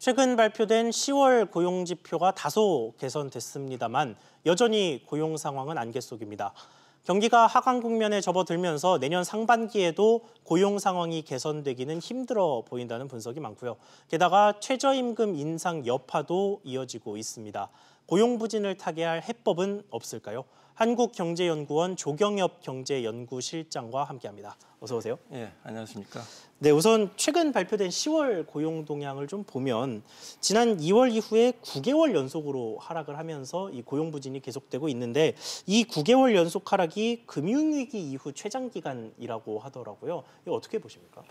최근 발표된 10월 고용지표가 다소 개선됐습니다만 여전히 고용 상황은 안개 속입니다. 경기가 하강 국면에 접어들면서 내년 상반기에도 고용 상황이 개선되기는 힘들어 보인다는 분석이 많고요. 게다가 최저임금 인상 여파도 이어지고 있습니다. 고용 부진을 타개할 해법은 없을까요? 한국경제연구원 조경엽 경제연구실장과 함께합니다. 어서 오세요. 예, 안녕하십니까. 네, 우선 최근 발표된 10월 고용 동향을 좀 보면 지난 2월 이후에 9개월 연속으로 하락을 하면서 이 고용 부진이 계속되고 있는데 이 9개월 연속 하락이 금융위기 이후 최장 기간이라고 하더라고요. 이거 어떻게 보십니까?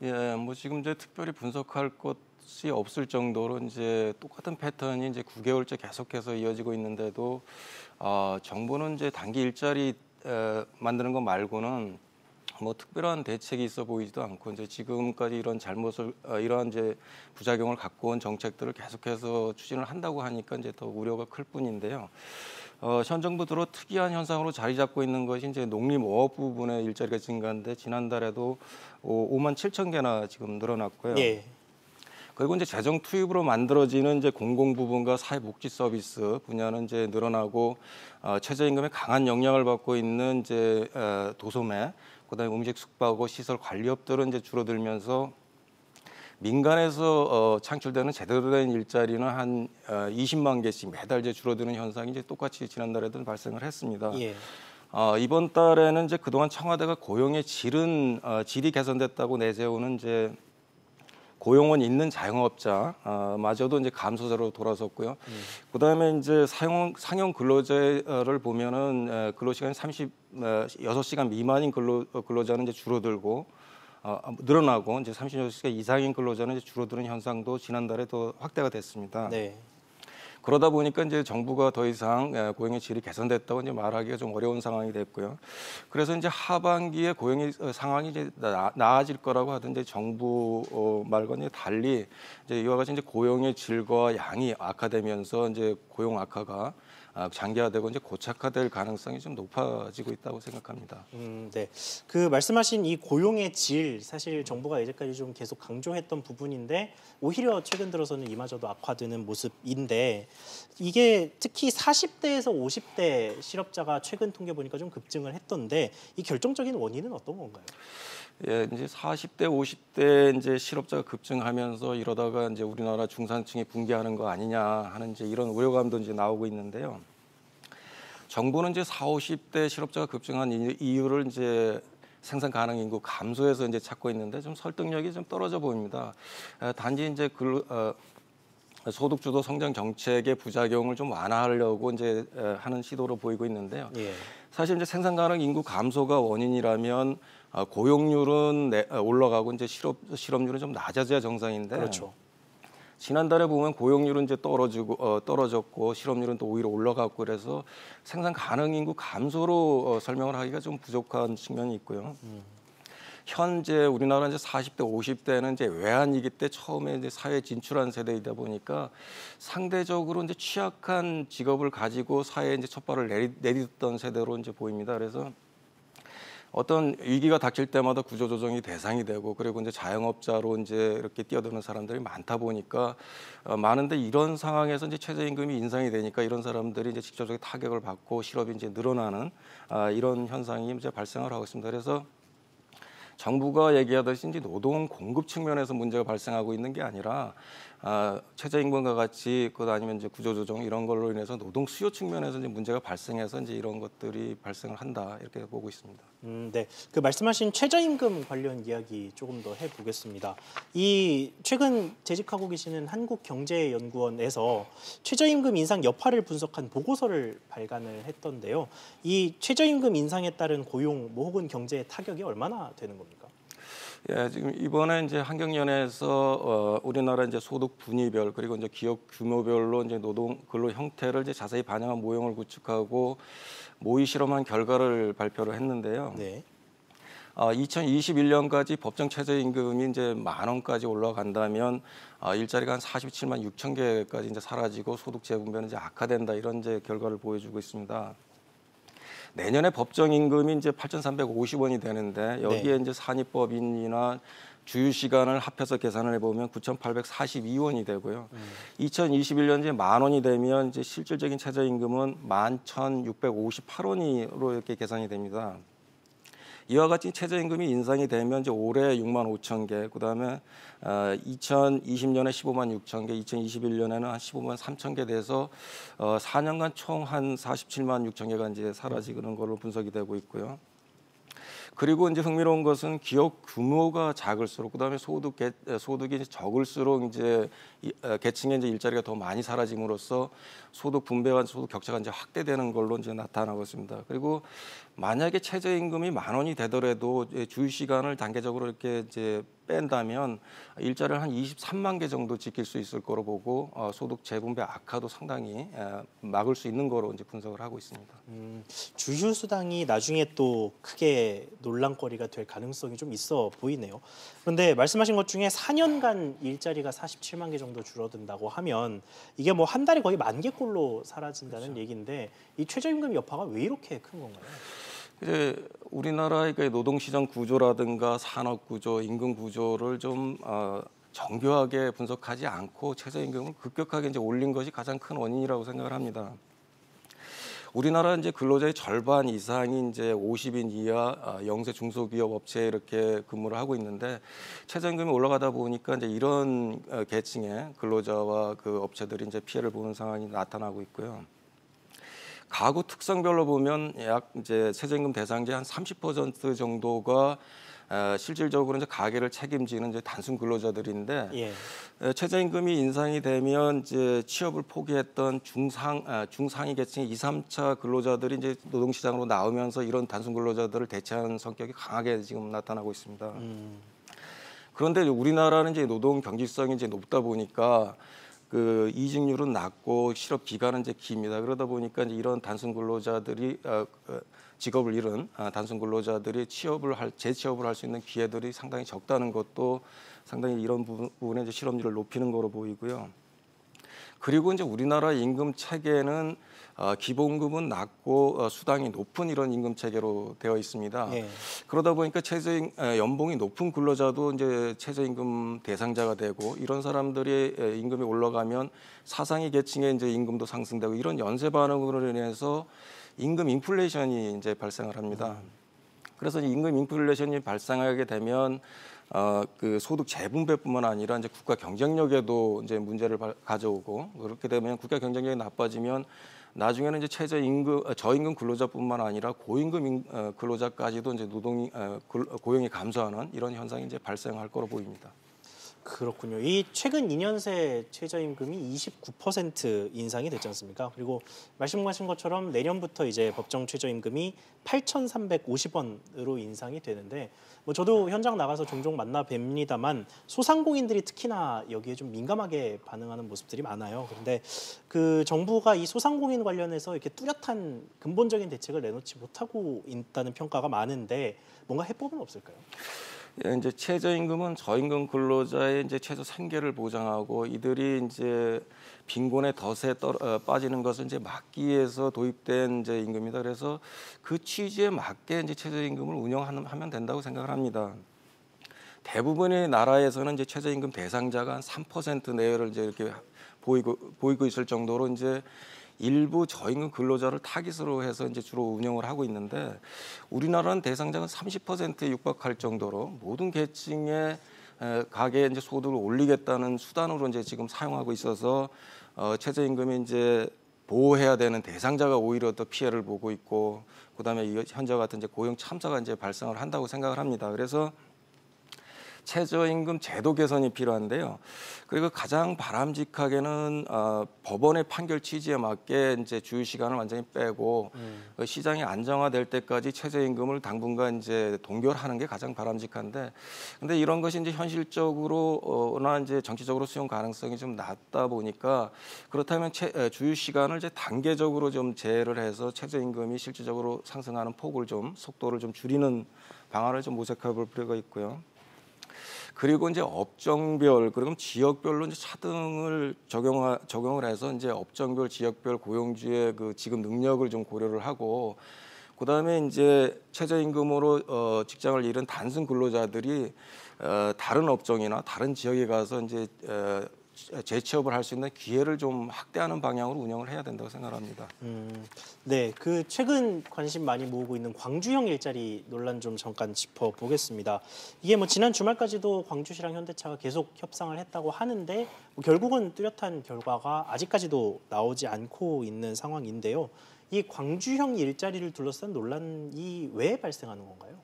예, 뭐 지금 이제 특별히 분석할 것이 없을 정도로 이제 똑같은 패턴이 이제 9개월째 계속해서 이어지고 있는데도 정부는 이제 단기 일자리 만드는 것 말고는 뭐 특별한 대책이 있어 보이지도 않고 이제 지금까지 이런 잘못을 이러한 이제 부작용을 갖고 온 정책들을 계속해서 추진을 한다고 하니까 이제 더 우려가 클 뿐인데요. 현 정부 들어 특이한 현상으로 자리 잡고 있는 것이 이제 농림어업 부분의 일자리가 증가인데 지난달에도 5만 7천 개나 지금 늘어났고요. 예. 그리고 이제 재정 투입으로 만들어지는 이제 공공 부분과 사회복지 서비스 분야는 이제 늘어나고 최저임금에 강한 영향을 받고 있는 이제 도소매, 그다음에 음식 숙박업 시설 관리업들은 이제 줄어들면서 민간에서 창출되는 제대로 된 일자리는 한 20만 개씩 매달 이제 줄어드는 현상이 이제 똑같이 지난달에도 발생을 했습니다. 예. 이번 달에는 이제 그동안 청와대가 고용의 질이 개선됐다고 내세우는 이제 고용원 있는 자영업자 마저도 이제 감소세로 돌아섰고요. 그다음에 이제 상용 근로자를 보면은 근로시간이 36시간 미만인 근로자는 이제 줄어들고 늘어나고 이제 36시간 이상인 근로자는 이제 줄어드는 현상도 지난달에 더 확대가 됐습니다. 네. 그러다 보니까 이제 정부가 더 이상 고용의 질이 개선됐다고 이제 말하기가 좀 어려운 상황이 됐고요. 그래서 이제 하반기에 고용의 상황이 이제 나아질 거라고 하던데 정부 말과는 달리 이제 이와 같이 이제 고용의 질과 양이 악화되면서 이제 고용 악화가 장기화되고 이제 고착화될 가능성이 좀 높아지고 있다고 생각합니다. 네. 그 말씀하신 이 고용의 질, 사실 정부가 이제까지 좀 계속 강조했던 부분인데 오히려 최근 들어서는 이마저도 악화되는 모습인데 이게 특히 40대에서 50대 실업자가 최근 통계 보니까 좀 급증을 했던데 이 결정적인 원인은 어떤 건가요? 예, 이제 40대, 50대 이제 실업자가 급증하면서 이러다가 이제 우리나라 중산층이 붕괴하는 거 아니냐 하는 이제 이런 우려감도 이제 나오고 있는데요. 정부는 이제 40, 50대 실업자가 급증한 이유를 이제 생산 가능 인구 감소에서 이제 찾고 있는데 좀 설득력이 좀 떨어져 보입니다. 단지 이제 소득 주도 성장 정책의 부작용을 좀 완화하려고 이제 하는 시도로 보이고 있는데요. 예. 사실 이제 생산 가능 인구 감소가 원인이라면 고용률은 올라가고 이제 실업률은 좀 낮아져야 정상인데. 그렇죠. 지난달에 보면 고용률은 이제 떨어졌고 실업률은 또 오히려 올라갔고 그래서 생산 가능 인구 감소로 설명을 하기가 좀 부족한 측면이 있고요. 현재 우리나라 이제 40대, 50대는 이제 외환위기 때 처음에 이제 사회에 진출한 세대이다 보니까 상대적으로 이제 취약한 직업을 가지고 사회에 이제 첫 발을 내딛던 세대로 이제 보입니다. 그래서 어떤 위기가 닥칠 때마다 구조조정이 대상이 되고 그리고 이제 자영업자로 이제 이렇게 뛰어드는 사람들이 많다 보니까 많은데 이런 상황에서 이제 최저임금이 인상이 되니까 이런 사람들이 이제 직접적인 타격을 받고 실업이 이제 늘어나는 이런 현상이 이제 발생을 하고 있습니다. 그래서 정부가 얘기하듯이 이제 노동 공급 측면에서 문제가 발생하고 있는 게 아니라 최저임금과 같이 그것 아니면 이제 구조조정 이런 걸로 인해서 노동 수요 측면에서 이제 문제가 발생해서 이제 이런 것들이 발생을 한다 이렇게 보고 있습니다. 네, 그 말씀하신 최저임금 관련 이야기 조금 더 해보겠습니다. 이 최근 재직하고 계시는 한국경제연구원에서 최저임금 인상 여파를 분석한 보고서를 발간을 했던데요. 이 최저임금 인상에 따른 고용 혹은 경제의 타격이 얼마나 되는 겁니까? 예, 지금 이번에 이제 환경연회에서 우리나라 이제 소득 분위별 그리고 이제 기업 규모별로 이제 노동 근로 형태를 이제 자세히 반영한 모형을 구축하고 모의 실험한 결과를 발표를 했는데요. 네. 2021년까지 법정 최저임금이 이제 10,000원까지 올라간다면 일자리가 한 47만 6천 개까지 이제 사라지고 소득 재분배는 이제 악화된다 이런 이제 결과를 보여주고 있습니다. 내년에 법정 임금이 이제 8,350원이 되는데 여기에 네. 이제 산입법인이나 주휴 시간을 합해서 계산을 해보면 9,842원이 되고요. 2021년에 10,000원이 되면 이제 실질적인 최저임금은 11,658원으로 이렇게 계산이 됩니다. 이와 같이 최저임금이 인상이 되면 이제 올해 65,000개, 그다음에 2020년에 156,000개, 2021년에는 한 153,000개 돼서 4년간 총 한 476,000개가 이제 사라지는 걸로 분석이 되고 있고요. 그리고 이제 흥미로운 것은 기업 규모가 작을수록 그다음에 소득이 적을수록 이제 계층의 이제 일자리가 더 많이 사라짐으로써 소득 분배와 소득 격차가 이제 확대되는 걸로 이제 나타나고 있습니다. 그리고 만약에 최저임금이 10,000원이 되더라도 주휴 시간을 단계적으로 이렇게 이제 뺀다면 일자리를 한 23만 개 정도 지킬 수 있을 거로 보고 소득 재분배 악화도 상당히 막을 수 있는 거로 이제 분석을 하고 있습니다. 주휴 수당이 나중에 또 크게 논란거리가 될 가능성이 좀 있어 보이네요. 그런데 말씀하신 것 중에 4년간 일자리가 47만 개 정도 줄어든다고 하면 이게 뭐 한 달에 거의 10,000개꼴로 사라진다는 그렇죠. 얘기인데 이 최저임금 여파가 왜 이렇게 큰 건가요? 이제 우리나라의 노동시장 구조라든가 산업 구조, 임금 구조를 좀 정교하게 분석하지 않고 최저임금을 급격하게 이제 올린 것이 가장 큰 원인이라고 생각을 합니다. 우리나라 이제 근로자의 절반 이상이 이제 50인 이하 영세 중소기업 업체에 이렇게 근무를 하고 있는데 최저임금이 올라가다 보니까 이제 이런 계층의 근로자와 그 업체들이 이제 피해를 보는 상황이 나타나고 있고요. 가구 특성별로 보면 약 이제 최저임금 대상자 한 30% 정도가 실질적으로 이제 가게를 책임지는 이제 단순 근로자들인데 예. 최저임금이 인상이 되면 이제 취업을 포기했던 중상위 계층의 2, 3차 근로자들이 이제 노동시장으로 나오면서 이런 단순 근로자들을 대체하는 성격이 강하게 지금 나타나고 있습니다. 그런데 우리나라는 이제 노동 경직성이 이제 높다 보니까 그 이직률은 낮고 실업 기간은 이제 깁니다. 그러다 보니까 이제 이런 단순 근로자들이 직업을 잃은 단순 근로자들이 재취업을 할 수 있는 기회들이 상당히 적다는 것도 상당히 이런 부분에 이제 실업률을 높이는 거로 보이고요. 그리고 이제 우리나라 임금 체계는 기본급은 낮고 수당이 높은 이런 임금 체계로 되어 있습니다. 네. 그러다 보니까 연봉이 높은 근로자도 이제 최저임금 대상자가 되고 이런 사람들이 임금이 올라가면 사상위 계층의 이제 임금도 상승되고 이런 연쇄 반응으로 인해서 임금 인플레이션이 이제 발생을 합니다. 그래서 임금 인플레이션이 발생하게 되면 그 소득 재분배뿐만 아니라 이제 국가 경쟁력에도 이제 문제를 가져오고 그렇게 되면 국가 경쟁력이 나빠지면 나중에는 이제 저임금 근로자뿐만 아니라 고임금 근로자까지도 이제 고용이 감소하는 이런 현상이 이제 발생할 거로 보입니다. 그렇군요. 이 최근 2년 새 최저임금이 29% 인상이 됐지 않습니까? 그리고 말씀하신 것처럼 내년부터 이제 법정 최저임금이 8,350원으로 인상이 되는데 뭐 저도 현장 나가서 종종 만나 뵙니다만 소상공인들이 특히나 여기에 좀 민감하게 반응하는 모습들이 많아요. 그런데 그 정부가 이 소상공인 관련해서 이렇게 뚜렷한 근본적인 대책을 내놓지 못하고 있다는 평가가 많은데 뭔가 해법은 없을까요? 이제 최저임금은 저임금 근로자의 이제 최저 생계를 보장하고 이들이 이제 빈곤의 덫에 빠지는 것을 이제 막기 위해서 도입된 이제 임금이다. 그래서 그 취지에 맞게 이제 최저임금을 운영하면 된다고 생각을 합니다. 대부분의 나라에서는 이제 최저임금 대상자가 한 3% 내외를 이제 이렇게 보이고 있을 정도로 이제 일부 저임금 근로자를 타깃으로 해서 이제 주로 운영을 하고 있는데 우리나라는 대상자가 30%에 육박할 정도로 모든 계층의 가계의 이제 소득을 올리겠다는 수단으로 이제 지금 사용하고 있어서 최저임금이 이제 보호해야 되는 대상자가 오히려 더 피해를 보고 있고 그다음에 현재와 같은 이제 고용 참사가 이제 발생을 한다고 생각을 합니다. 그래서 최저임금 제도 개선이 필요한데요. 그리고 가장 바람직하게는 법원의 판결 취지에 맞게 이제 주휴 시간을 완전히 빼고 시장이 안정화될 때까지 최저임금을 이제 동결하는 게 가장 바람직한데, 근데 이런 것이 이제 현실적으로나 이제 정치적으로 수용 가능성이 좀 낮다 보니까 그렇다면 주휴 시간을 이제 단계적으로 좀 제외를 해서 최저임금이 실질적으로 상승하는 폭을 좀 속도를 좀 줄이는 방안을 좀 모색해 볼 필요가 있고요. 그리고 이제 업종별 그리고 지역별로 이제 차등을 적용을 해서 이제 업종별 지역별 고용주의 그 지급 능력을 좀 고려를 하고 그다음에 이제 최저임금으로 직장을 잃은 단순 근로자들이 다른 업종이나 다른 지역에 가서 이제 재취업을 할 수 있는 기회를 좀 확대하는 방향으로 운영을 해야 된다고 생각합니다. 네, 그 최근 관심 많이 모으고 있는 광주형 일자리 논란 좀 잠깐 짚어보겠습니다. 이게 뭐 지난 주말까지도 광주시랑 현대차가 계속 협상을 했다고 하는데 뭐 결국은 뚜렷한 결과가 아직까지도 나오지 않고 있는 상황인데요. 이 광주형 일자리를 둘러싼 논란이 왜 발생하는 건가요?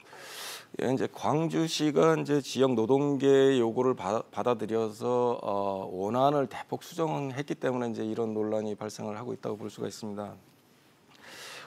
예, 이제 광주시가 이제 지역 노동계의 요구를 받아들여서 원안을 대폭 수정했기 때문에 이제 이런 논란이 발생을 하고 있다고 볼 수가 있습니다.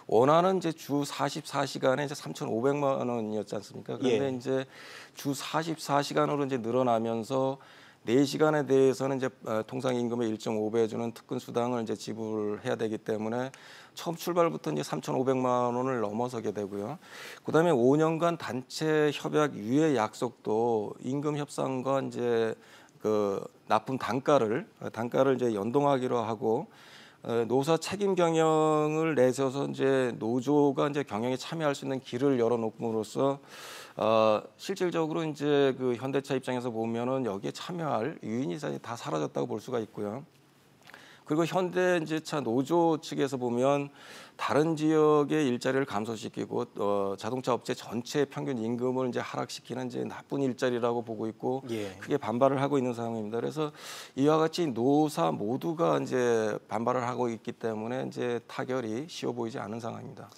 원안은 이제 주 44시간에 이제 3,500만 원이었지 않습니까? 그런데 예. 이제 주 44시간으로 이제 늘어나면서 4시간에 대해서는 이제 통상 임금의 1.5배 주는 특근 수당을 이제 지불해야 되기 때문에 처음 출발부터 이제 3,500만 원을 넘어서게 되고요. 그다음에 5년간 단체 협약 유예 약속도 임금 협상과 이제 그 납품 단가를 이제 연동하기로 하고 노사 책임 경영을 내세워서 이제 노조가 이제 경영에 참여할 수 있는 길을 열어놓음으로써 실질적으로 이제 그 현대차 입장에서 보면은 여기에 참여할 유인이 다 사라졌다고 볼 수가 있고요. 그리고 현대차 노조 측에서 보면 다른 지역의 일자리를 감소시키고 자동차 업체 전체 평균 임금을 이제 하락시키는 이제 나쁜 일자리라고 보고 있고 예. 크게 반발을 하고 있는 상황입니다. 그래서 이와 같이 노사 모두가 이제 반발을 하고 있기 때문에 이제 타결이 쉬워 보이지 않은 상황입니다.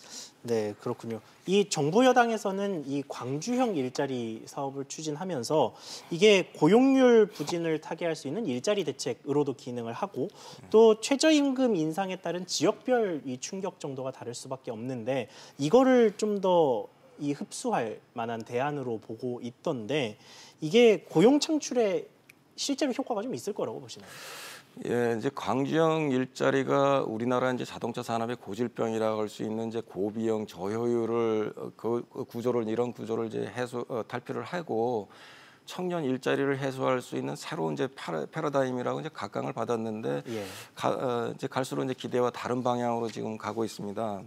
네, 그렇군요. 이 정부 여당에서는 이 광주형 일자리 사업을 추진하면서 이게 고용률 부진을 타개할 수 있는 일자리 대책으로도 기능을 하고 또 최저임금 인상에 따른 지역별 이 충격 정도가 다를 수밖에 없는데 이거를 좀 더 이 흡수할 만한 대안으로 보고 있던데 이게 고용 창출에 실제로 효과가 좀 있을 거라고 보시나요? 예, 이제 광주형 일자리가 우리나라 이제 자동차 산업의 고질병이라고 할 수 있는 이제 고비용 저효율을 그 구조를 이런 구조를 이제 탈피를 하고 청년 일자리를 해소할 수 있는 새로운 이제 패러다임이라고 이제 각광을 받았는데 예. 이제 갈수록 이제 기대와 다른 방향으로 지금 가고 있습니다.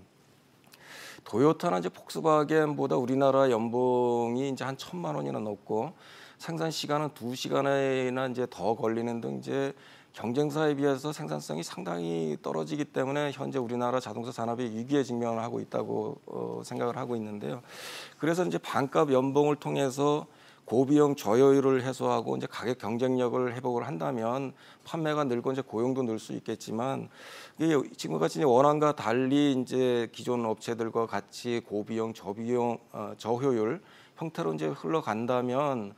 도요타나 이제 폭스바겐보다 우리나라 연봉이 이제 한 1,000만 원이나 높고 생산 시간은 2시간이나 이제 더 걸리는 등 이제 경쟁사에 비해서 생산성이 상당히 떨어지기 때문에 현재 우리나라 자동차 산업이 위기에 직면을 하고 있다고 생각을 하고 있는데요. 그래서 이제 반값 연봉을 통해서 고비용 저효율을 해소하고 이제 가격 경쟁력을 회복을 한다면 판매가 늘고 이제 고용도 늘 수 있겠지만 이게 지금같이 이제 원안과 달리 이제 기존 업체들과 같이 고비용 저효율 형태로 이제 흘러간다면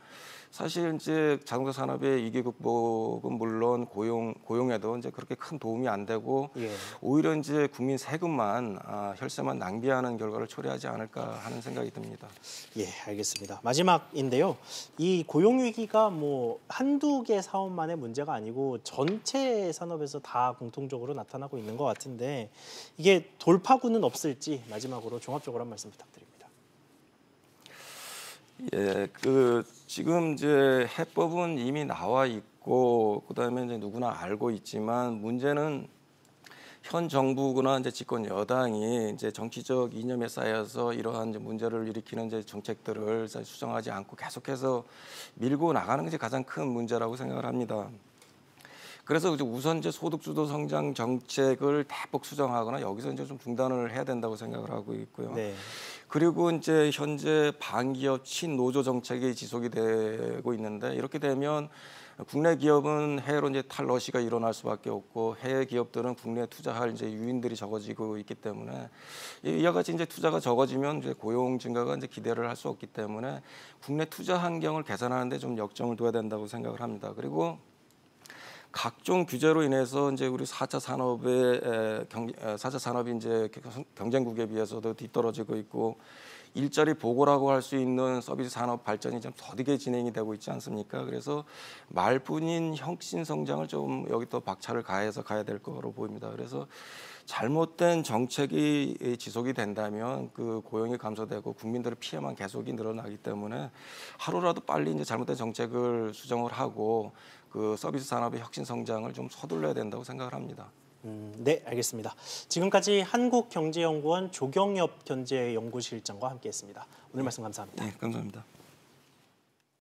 사실 이제 자동차 산업의 위기 극복은 물론 고용에도 이제 그렇게 큰 도움이 안 되고 예. 오히려 이제 국민 세금만 혈세만 낭비하는 결과를 초래하지 않을까 하는 생각이 듭니다. 예, 알겠습니다. 마지막인데요. 이 고용 위기가 뭐 한두 개 사업만의 문제가 아니고 전체 산업에서 다 공통적으로 나타나고 있는 것 같은데 이게 돌파구는 없을지 마지막으로 종합적으로 한 말씀 부탁드립니다. 예, 그 지금 이제 해법은 이미 나와 있고 그다음에 이제 누구나 알고 있지만 문제는 현 정부나 이제 집권 여당이 이제 정치적 이념에 쌓여서 이러한 이제 문제를 일으키는 이제 정책들을 수정하지 않고 계속해서 밀고 나가는 게 가장 큰 문제라고 생각을 합니다. 그래서 우선 이제 소득주도 성장 정책을 대폭 수정하거나 여기서 이제 좀 중단을 해야 된다고 생각을 하고 있고요. 네. 그리고 이제 현재 반기업 친노조 정책이 지속이 되고 있는데 이렇게 되면 국내 기업은 해외로 이제 탈러시가 일어날 수밖에 없고 해외 기업들은 국내에 투자할 이제 유인들이 적어지고 있기 때문에 이와 같이 이제 투자가 적어지면 이제 고용 증가가 이제 기대를 할 수 없기 때문에 국내 투자 환경을 개선하는데 좀 역점을 둬야 된다고 생각을 합니다. 그리고 각종 규제로 인해서 이제 우리 4차 산업이 이제 경쟁국에 비해서도 뒤떨어지고 있고 일자리 보고라고 할 수 있는 서비스 산업 발전이 좀 더디게 진행이 되고 있지 않습니까? 그래서 말뿐인 혁신 성장을 좀 여기 또 박차를 가해서 가야 될 거로 보입니다. 그래서 잘못된 정책이 지속이 된다면 그 고용이 감소되고 국민들의 피해만 계속이 늘어나기 때문에 하루라도 빨리 이제 잘못된 정책을 수정을 하고 그 서비스 산업의 혁신 성장을 좀 서둘러야 된다고 생각을 합니다. 네, 알겠습니다. 지금까지 한국경제연구원 조경엽 경제연구실장과 함께했습니다. 오늘 말씀 감사합니다. 네, 감사합니다.